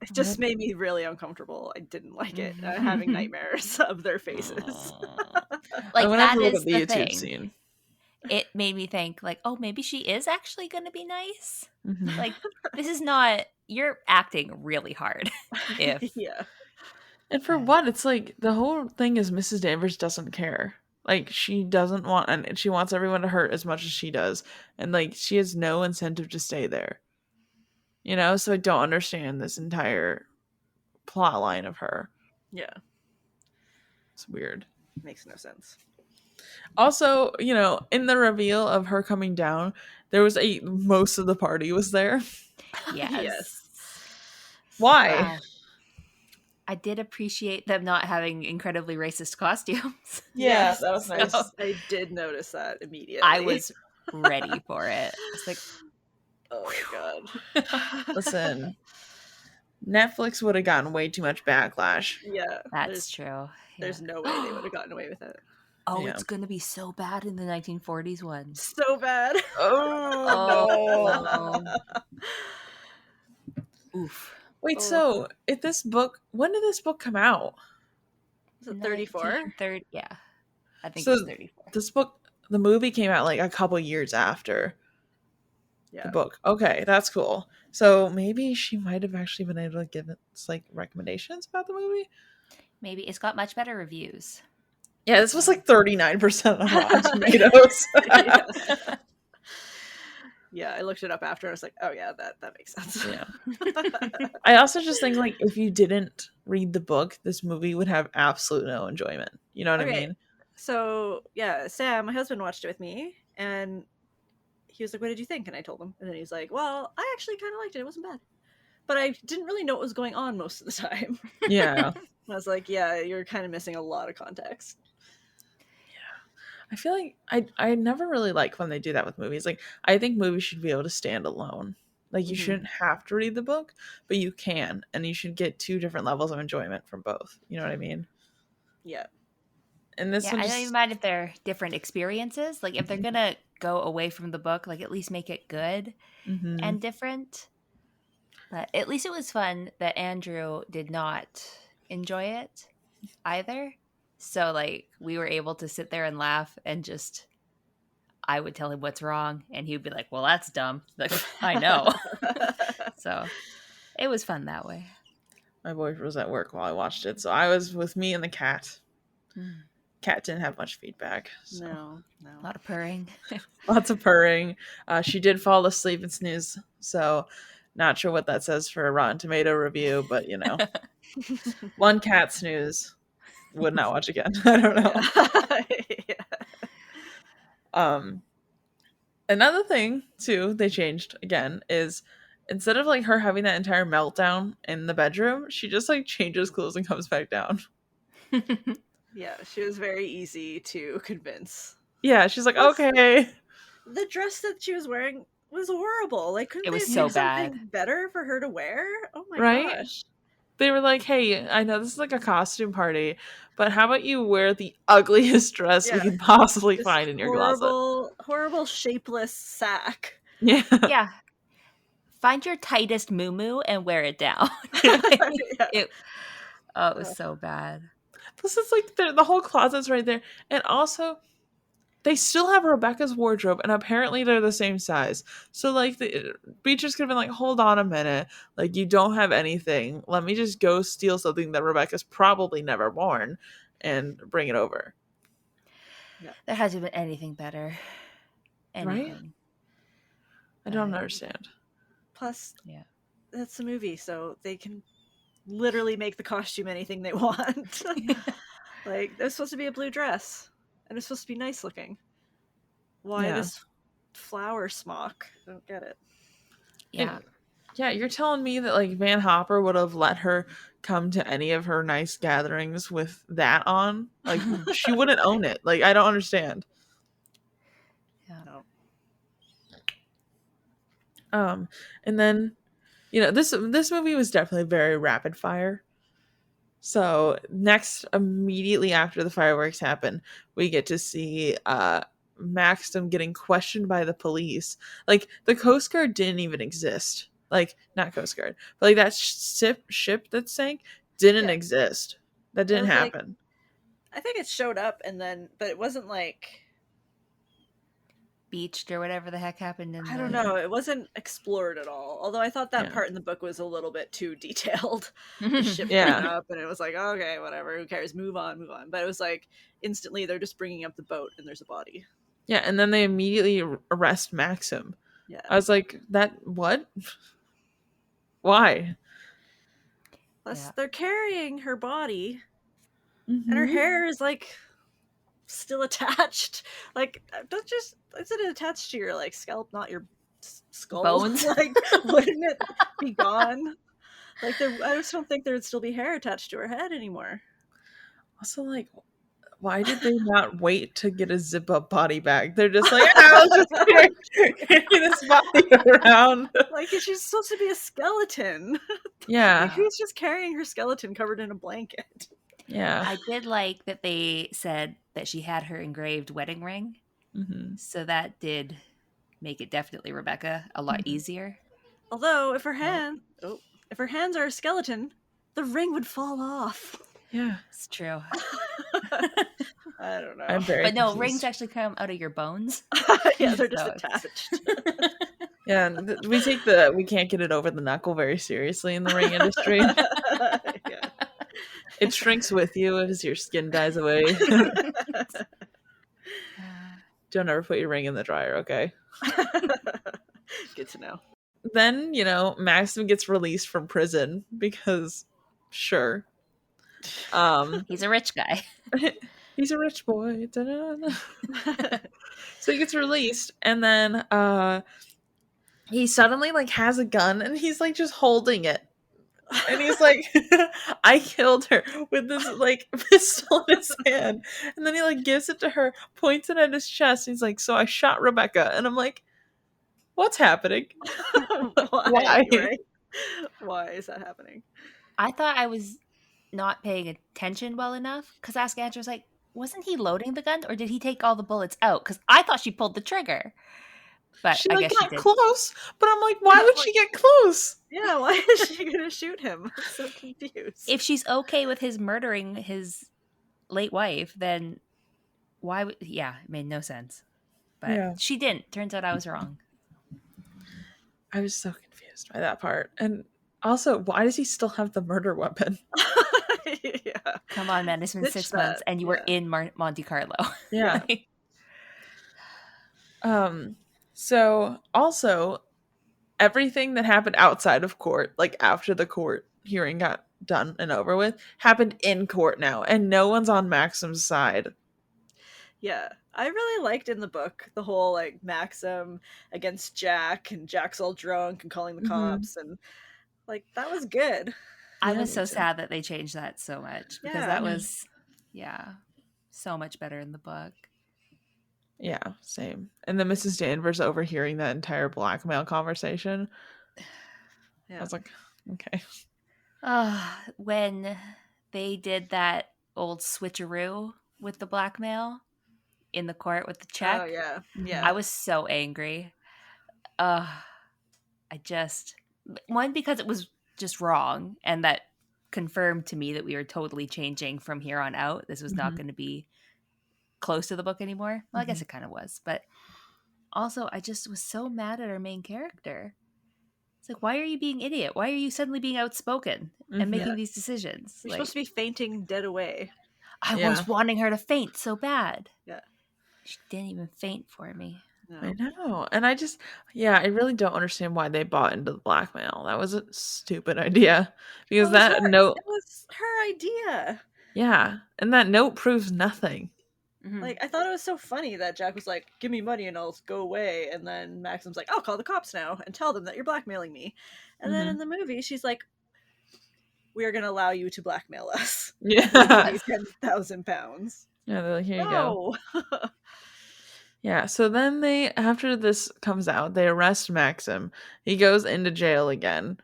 it just made me really uncomfortable. I didn't like it. Having nightmares of their faces. Like, I'm gonna have that to look is at the the YouTube thing. scene. It made me think, like, oh, maybe she is actually going to be nice. Mhm. Like, this is not. You're acting really hard. If Yeah. And for what? It's like the whole thing is Mrs. Danvers doesn't care. Like, she doesn't want, and she wants everyone to hurt as much as she does, and like she has no incentive to stay there. You know, so I don't understand this entire plot line of her. Yeah. It's weird. Makes no sense. Also, you know, in the reveal of her coming down, there was most of the party was there. yes. Why? Wow. I did appreciate them not having incredibly racist costumes. Yeah, that was nice. I did notice that immediately. I was ready for it. It's like, oh my god. Listen, Netflix would have gotten way too much backlash. Yeah. That's true. There's no way they would have gotten away with it. Oh, Yeah. it's going to be so bad in the 1940s one. So bad. Oh, no. Oof. Wait, so if this book, when did this book come out? Was it 34? Yeah. I think So it was 34. This book, the movie came out like a couple years after the book. Okay, that's cool. So maybe she might have actually been able to give us like recommendations about the movie. Maybe it's got much better reviews. Yeah, this was like 39% on Rotten Tomatoes. Yeah, I looked it up after. I was like, oh yeah, that makes sense. Yeah. I also just think like if you didn't read the book, this movie would have absolute no enjoyment. You know what I mean? So yeah, Sam, my husband, watched it with me, and he was like, "What did you think?" And I told him, and then he's like, "Well, I actually kind of liked it. It wasn't bad, but I didn't really know what was going on most of the time." Yeah. I was like, "Yeah, you're kind of missing a lot of context." I feel like I never really like when they do that with movies. Like, I think movies should be able to stand alone. Like, you shouldn't have to read the book, but you can, and you should get two different levels of enjoyment from both. You know what I mean? Yeah. And this one I don't even mind if they're different experiences. Like, if they're gonna go away from the book, like, at least make it good and different. But at least it was fun that Andrew did not enjoy it either. So, like, we were able to sit there and laugh and just, I would tell him what's wrong, and he would be like, well, that's dumb. Like, I know. So, it was fun that way. My boyfriend was at work while I watched it, so I was with me and the cat. Cat didn't have much feedback. So. No. A lot of purring. Lots of purring. She did fall asleep and snooze, so not sure what that says for a Rotten Tomato review, but you know, one cat snooze. Would not watch again. I don't know. Yeah. Another thing too they changed again is instead of like her having that entire meltdown in the bedroom, she just like changes clothes and comes back down. Yeah, she was very easy to convince. Yeah, she's like, Plus, okay. The dress that she was wearing was horrible. Like, couldn't It was they so pick something bad. better for her to wear? Oh my Right? gosh. They were like, hey, I know this is like a costume party, but how about you wear the ugliest dress we Yeah. can possibly This find in your closet? horrible, shapeless sack. Yeah. Yeah. Find your tightest muumuu and wear it down. Yeah. It was so bad. Plus, it's like the whole closet's right there. And also, they still have Rebecca's wardrobe, and apparently they're the same size. So, like, the Beatrice could have been like, hold on a minute. Like, you don't have anything. Let me just go steal something that Rebecca's probably never worn and bring it over. Yeah. There hasn't been anything better. Anything. Right? I don't understand. Plus, yeah, that's a movie, so they can literally make the costume anything they want. Like, there's supposed to be a blue dress, and it's supposed to be nice looking. Why this flower smock? I don't get it. Yeah. And, yeah, you're telling me that, like, Van Hopper would have let her come to any of her nice gatherings with that on? Like, she wouldn't own it. Like, I don't understand. No. And then, you know, this movie was definitely very rapid fire. So next, immediately after the fireworks happen, we get to see Maxim getting questioned by the police. Like, the Coast Guard didn't even exist. Like, not Coast Guard, but like that ship that sank didn't exist. That didn't happen. I think it showed up but it wasn't like beached or whatever the heck happened in I don't know. It wasn't explored at all. Although I thought that part in the book was a little bit too detailed. The ship showing up, and it was like, okay, whatever, who cares? Move on. But it was like instantly they're just bringing up the boat, and there's a body. Yeah, and then they immediately arrest Maxim. Yeah, I was like, what? Why? Plus, they're carrying her body, and her hair is like still attached. Like, is it attached to your like scalp, not your skull? Bones? Like, wouldn't it be gone? Like, I just don't think there would still be hair attached to her head anymore. Also, like, why did they not wait to get a zip-up body bag? They're just like, I'll just carry this body around. Like, she's supposed to be a skeleton. Yeah. Like, who's just carrying her skeleton covered in a blanket? Yeah. I did like that they said that she had her engraved wedding ring. Mm-hmm. So that did make it definitely Rebecca a lot easier. Although, if her hands are a skeleton, the ring would fall off. Yeah, it's true. I don't know. I'm very but no, confused. rings actually come out of your bones. Yeah, they're just attached. Yeah, we can't get it over the knuckle very seriously in the ring industry. Yeah. It shrinks with you as your skin dies away. Don't ever put your ring in the dryer, okay? Good to know. Then, you know, Maxim gets released from prison because, sure. He's a rich guy. He's a rich boy. So he gets released, and then he suddenly like has a gun, and he's like just holding it, and he's like, "I killed her with this like pistol in his hand," and then he like gives it to her, points it at his chest, and he's like, "So I shot Rebecca," and I'm like, "What's happening? Why? Right? Why is that happening?" I thought I was not paying attention well enough because Ask Andrew was like, wasn't he loading the gun or did he take all the bullets out? Because I thought she pulled the trigger. But She I like guess got she did. close, but I'm like, why would she get close? Yeah, why is she gonna shoot him? I'm so confused. If she's okay with his murdering his late wife, then why would... Yeah, it made no sense. But she didn't. Turns out I was wrong. I was so confused by that part. And also, why does he still have the murder weapon? Yeah. Come on, man. It's been Ditch 6 months that. and you were in Monte Carlo. Yeah. Like, So also everything that happened outside of court, like after the court hearing got done and over with, happened in court now, and no one's on Maxim's side. Yeah. I really liked in the book the whole like Maxim against Jack, and Jack's all drunk and calling the cops, and like that was good. I Yeah, was me so too. sad that they changed that so much because Yeah. that was, yeah, so much better in the book. Yeah, same. And then Mrs. Danvers overhearing that entire blackmail conversation. Yeah. I was like, okay. When they did that old switcheroo with the blackmail in the court with the check, Oh yeah. Yeah. I was so angry. I just, one, because it was just wrong, and that confirmed to me that we were totally changing from here on out. This was not going to be close to the book anymore. Well, I guess it kind of was, but also I just was so mad at our main character. It's like, why are you being idiot? Why are you suddenly being outspoken and making these decisions? You're Like, supposed to be fainting dead away. I Yeah. was wanting her to faint so bad. Yeah. She didn't even faint for me. No. I know. And I just, I really don't understand why they bought into the blackmail. That was a stupid idea. Because that note, It was her idea. yeah. And that note proves nothing. Like, I thought it was so funny that Jack was like, give me money and I'll go away. And then Maxim's like, I'll call the cops now and tell them that you're blackmailing me. And then in the movie, she's like, we are going to allow you to blackmail us. Yeah. Give me 10,000 pounds. Yeah, they're like, here you go. No. Yeah, so then they, after this comes out, they arrest Maxim. He goes into jail again,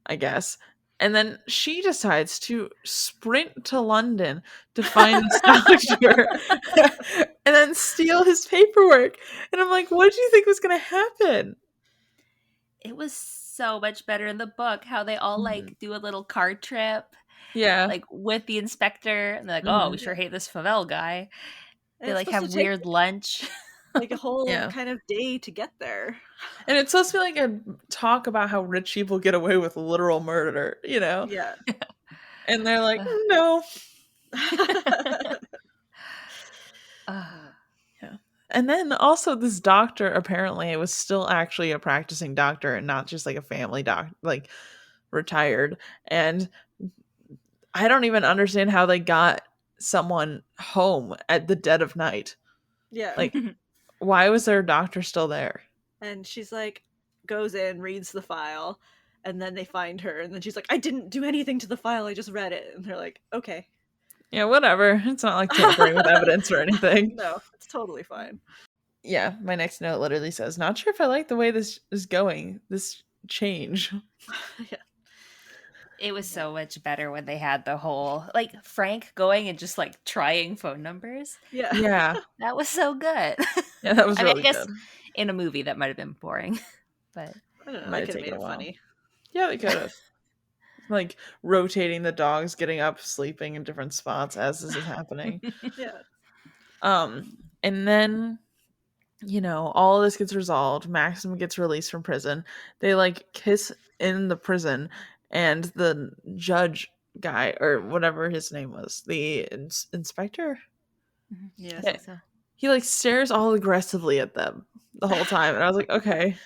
I guess. And then she decides to sprint to London to find this doctor and then steal his paperwork. And I'm like, what did you think was going to happen? It was so much better in the book how they all like do a little car trip, Yeah. like with the inspector, and they're like, oh, we sure hate this Favel guy. And They it's like supposed have to take, weird lunch. like a whole Yeah. kind of day to get there. And it's supposed to be like a talk about how rich people get away with literal murder, you know? Yeah. And they're like, no. And then also this doctor apparently was still actually a practicing doctor and not just like a family doc, like retired. And I don't even understand how they got someone home at the dead of night. Yeah. Like, why was their doctor still there? And she's like, goes in, reads the file, and then they find her. And then she's like, I didn't do anything to the file. I just read it. And they're like, okay. Yeah, whatever. It's not like tampering with evidence or anything. No, it's totally fine. Yeah, my next note literally says, not sure if I like the way this is going, this change. Yeah. It was so much better when they had the whole, like, Frank going and just, like, trying phone numbers. Yeah. Yeah. That was so good. Yeah, that was I mean, really I guess good. in a movie that might have been boring, but I don't know. Might I have could have taken made a it while. funny. Yeah, they could have. Like, rotating the dogs, getting up, sleeping in different spots as this is happening. Yeah. And then, you know, all this gets resolved. Maxim gets released from prison. They, like, kiss in the prison, and the judge guy, or whatever his name was, the inspector? Yeah. I think so. He, like, stares all aggressively at them the whole time. And I was like, okay.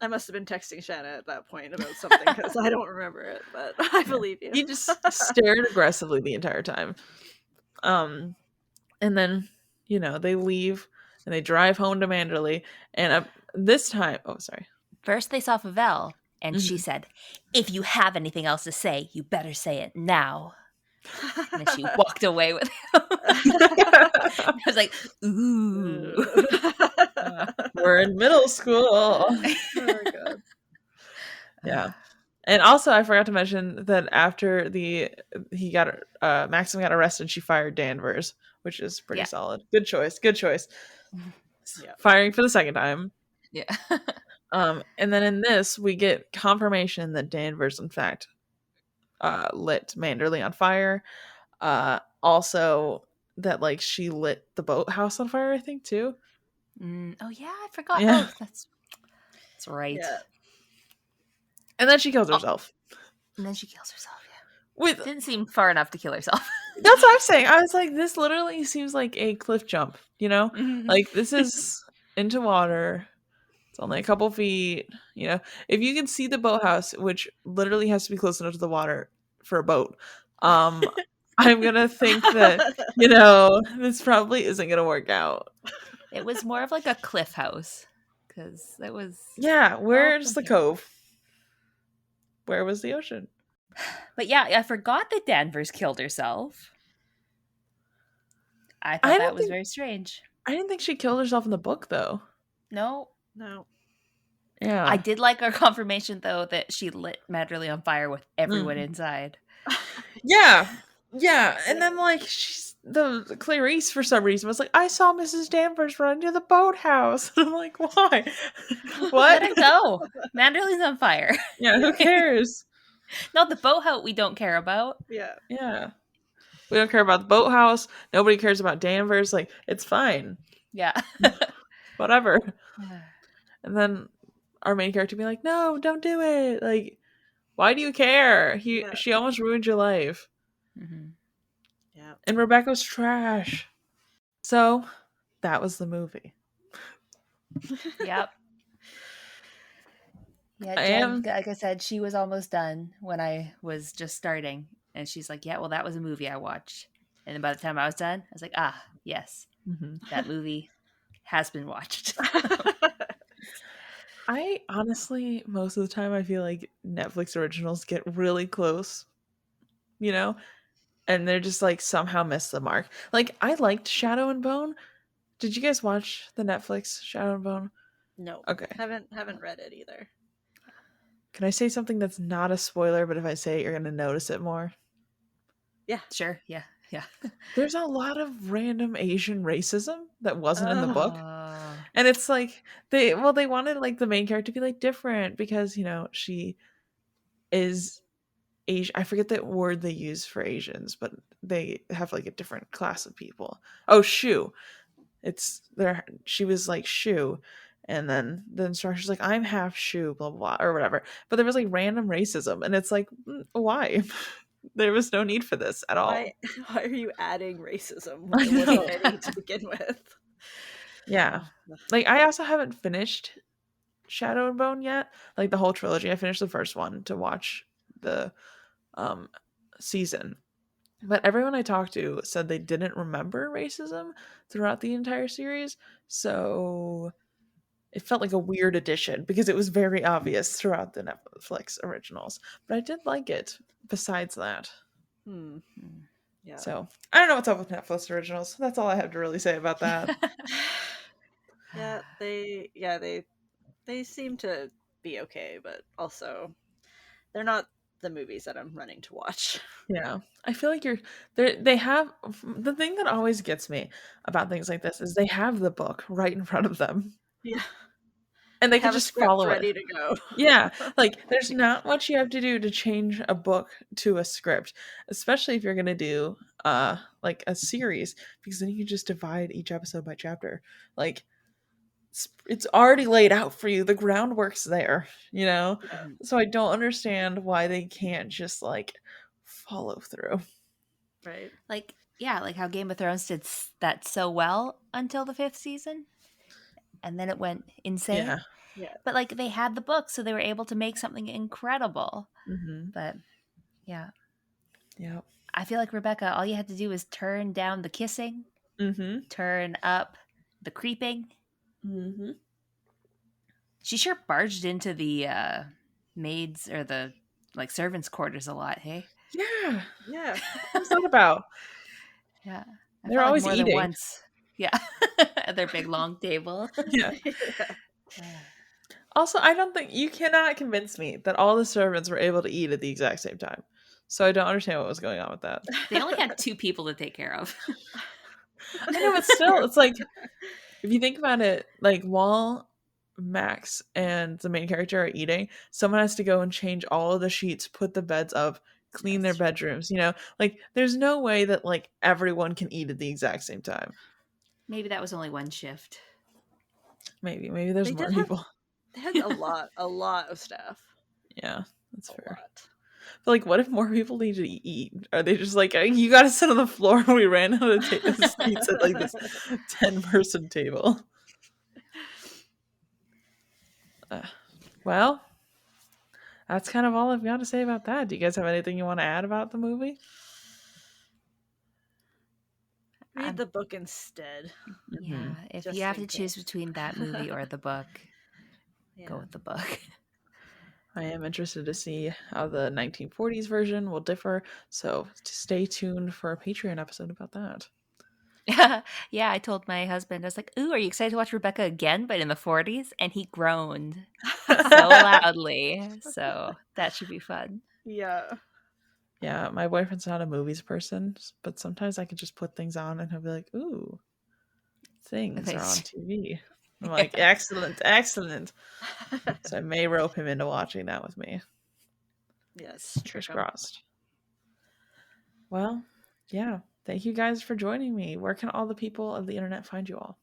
I must have been texting Shanna at that point about something because I don't remember it, but I believe you. He just stared aggressively the entire time. And then, you know, they leave and they drive home to Manderley. And this time, First, they saw Favel, and she said, if you have anything else to say, you better say it now. And then she walked away with him. I was like, ooh. We're in middle school. Oh my god. Yeah. And also, I forgot to mention that after Maxim got arrested, she fired Danvers, which is pretty solid. Good choice. Yeah. Firing for the second time. Yeah. And then in this, we get confirmation that Danvers, in fact, lit Manderley on fire. Also, that like she lit the boathouse on fire, I think, too. Oh yeah, I forgot. Yeah. Oh, that's right. Yeah. And then she kills herself. And then she kills herself. With Didn't seem far enough to kill herself. That's what I'm saying. I was like, this literally seems like a cliff jump, you know? Mhm. Like, this is into water. It's only a couple feet, you know? If you can see the boathouse, which literally has to be close enough to the water for a boat, I'm gonna think that, you know, this probably isn't gonna work out. It was more of like a cliff house because it was. Yeah, where's the okay. cove? Where was the ocean? But yeah, I forgot that Danvers killed herself. I thought I that don't was think very strange. I didn't think she killed herself in the book though. No. No. Yeah. I did like our confirmation though that she lit Madderley on fire with everyone inside. Yeah. Yeah. And then like the Clarice for some reason was like, I saw Mrs. Danvers run to the boathouse. And I'm like, why? Let What? her go. Manderley's on fire. Yeah, who cares? Not the boathouse we don't care about. Yeah. Yeah. We don't care about the boathouse. Nobody cares about Danvers. Like, it's fine. Yeah. Whatever. And then our main character be like, no, don't do it. Like, why do you care? She almost ruined your life. Mm-hmm. Yeah. And Rebecca's trash. So that was the movie. Yep. Yeah, I Jen, am- like I said, she was almost done when I was just starting. And she's like, yeah, well, that was a movie I watched. And then by the time I was done, I was like, ah, yes, that movie has been watched. I honestly, most of the time, I feel like Netflix originals get really close, you know? And they're just like somehow miss the mark. Like, I liked Shadow and Bone. Did you guys watch the Netflix Shadow and Bone? No. Okay. Haven't read it either. Can I say something that's not a spoiler, but if I say it, you're going to notice it more? Yeah. Sure. Yeah. Yeah. There's a lot of random Asian racism that wasn't in the book. Oh. And it's like, they wanted like the main character to be like different because, you know, she is Asian. I forget the word they use for Asians, but they have like a different class of people. Oh, Shu. It's there. She was like Shu, and then the instructor's like, I'm half Shu, blah blah blah, or whatever. But there was like random racism, and it's like, why? There was no need for this at all. Why are you adding racism I when there know. wasn't any to begin with? Yeah. Like, I also haven't finished Shadow and Bone yet. Like, the whole trilogy. I finished the first one to watch the season. But everyone I talked to said they didn't remember racism throughout the entire series. So it felt like a weird addition because it was very obvious throughout the Netflix originals. But I did like it besides that. Yeah. So I don't know what's up with Netflix originals. That's all I have to really say about that. Yeah, they seem to be okay, but also they're not the movies that I'm running to watch. Yeah. I feel like they have the thing that always gets me about things like this is they have the book right in front of them. Yeah. And they can have a just script follow ready it. to go. Yeah. Like, there's not much you have to do to change a book to a script, especially if you're going to do like a series, because then you can just divide each episode by chapter. Like, it's already laid out for you. The groundwork's there, you know? So I don't understand why they can't just like follow through. Right. Like, yeah, like how Game of Thrones did that so well until the 5th season. And then it went insane. Yeah. Yeah. But like they had the book, so they were able to make something incredible. But yeah. Yeah. I feel like Rebecca, all you had to do was turn down the kissing, turn up the creeping. She sure barged into the maids or the like servants' quarters a lot, hey? Yeah. Yeah. What's that about? Yeah. They're always more eating. than once. Yeah. At their big long table. Yeah. Also, I don't think you cannot convince me that all the servants were able to eat at the exact same time. So I don't understand what was going on with that. They only had 2 people to take care of. I know, but still, it's like, if you think about it, like while Max and the main character are eating, someone has to go and change all of the sheets, put the beds up, clean their bedrooms, you know? Like, there's no way that like everyone can eat at the exact same time. Maybe that was only one shift. Maybe there's They more did have- people. They had a lot of staff. Yeah, that's fair. Lot. But like, what if more people need to eat? Are they just like, you gotta sit on the floor? We ran out of seats at like this 10-person table. Well, that's kind of all I've got to say about that. Do you guys have anything you want to add about the movie? Read the book instead. Yeah, if Just you have in to choose case. between that movie or the book, go with the book. I am interested to see how the 1940s version will differ, so stay tuned for a Patreon episode about that. Yeah, I told my husband, I was like, ooh, are you excited to watch Rebecca again, but in the 40s? And he groaned so loudly. So that should be fun. Yeah. Yeah, my boyfriend's not a movies person, but sometimes I can just put things on and he'll be like, ooh, things are on TV. I'm like, excellent, excellent. So I may rope him into watching that with me. Yes, Fingers crossed. Well, yeah. Thank you guys for joining me. Where can all the people of the internet find you all?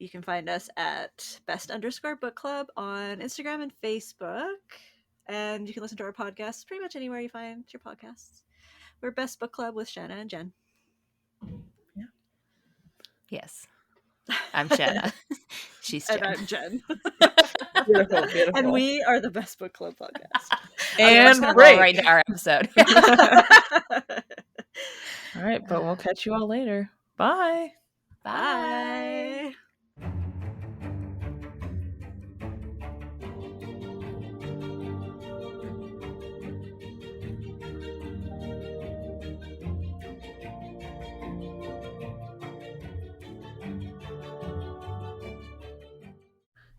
You can find us at best_book club on Instagram and Facebook. And you can listen to our podcasts pretty much anywhere you find your podcasts. We're Best Book Club with Shanna and Jen. Yeah. Yes. I'm Shanna. She's Jen. And I'm Jen. Beautiful, beautiful. And we are the Best Book Club podcast. And roll right into our episode. All right, but we'll catch you all later. Bye. Bye.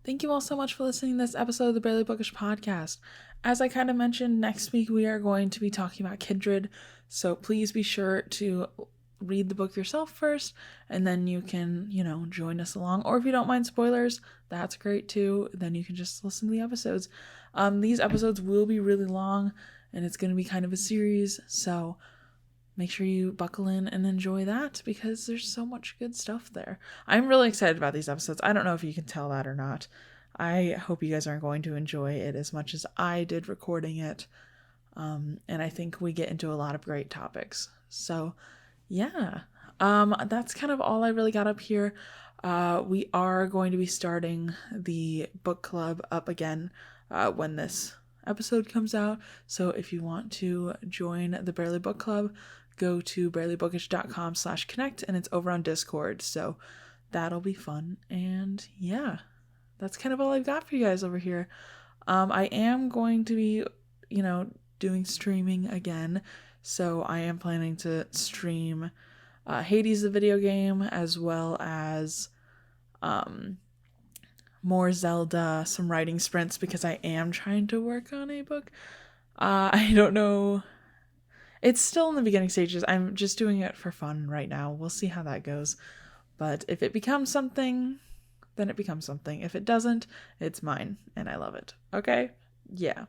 Thank you all so much for listening to this episode of the Barely Bookish podcast. As I kind of mentioned, next week we are going to be talking about Kindred, so please be sure to read the book yourself first, and then you can, join us along. Or if you don't mind spoilers, that's great too. Then you can just listen to the episodes. These episodes will be really long, and it's going to be kind of a series, so make sure you buckle in and enjoy that because there's so much good stuff there. I'm really excited about these episodes. I don't know if you can tell that or not. I hope you guys are going to enjoy it as much as I did recording it. And I think we get into a lot of great topics. So, yeah. That's kind of all I really got up here. We are going to be starting the book club up again when this episode comes out. So if you want to join the Barely Book Club, go to barelybookish.com/connect, and it's over on Discord. So that'll be fun. And yeah, that's kind of all I've got for you guys over here. I am going to be, doing streaming again. So I am planning to stream Hades the video game, as well as more Zelda, some writing sprints, because I am trying to work on a book. I don't know. It's still in the beginning stages. I'm just doing it for fun right now. We'll see how that goes. But if it becomes something, then it becomes something. If it doesn't, it's mine, and I love it. Okay? Yeah.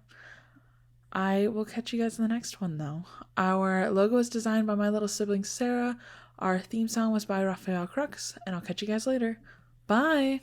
I will catch you guys in the next one, though. Our logo is designed by my little sibling, Sarah. Our theme song was by Raphael Crux, and I'll catch you guys later. Bye!